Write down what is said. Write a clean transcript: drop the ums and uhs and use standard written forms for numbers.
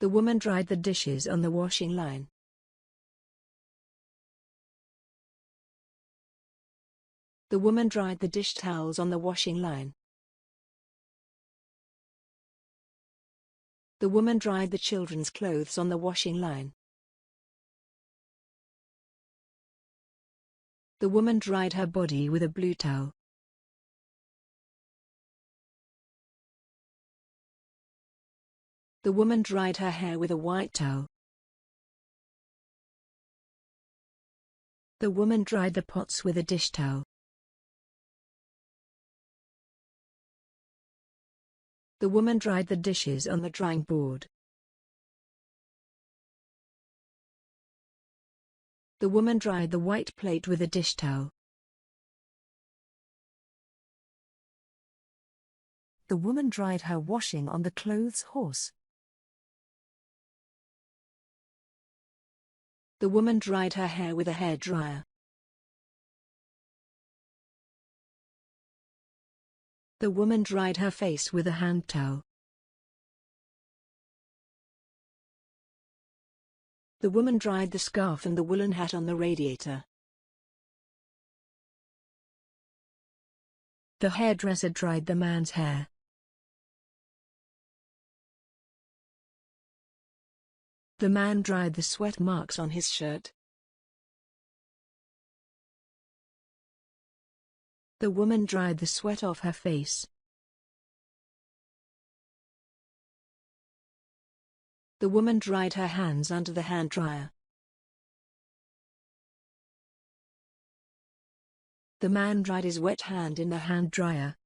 The woman dried the dishes on the washing line. The woman dried the dish towels on the washing line. The woman dried the children's clothes on the washing line. The woman dried her body with a blue towel. The woman dried her hair with a white towel. The woman dried the pots with a dish towel. The woman dried the dishes on the drying board. The woman dried the white plate with a dish towel. The woman dried her washing on the clothes horse. The woman dried her hair with a hairdryer. The woman dried her face with a hand towel. The woman dried the scarf and the woolen hat on the radiator. The hairdresser dried the man's hair. The man dried the sweat marks on his shirt. The woman dried the sweat off her face. The woman dried her hands under the hand dryer. The man dried his wet hand in the hand dryer.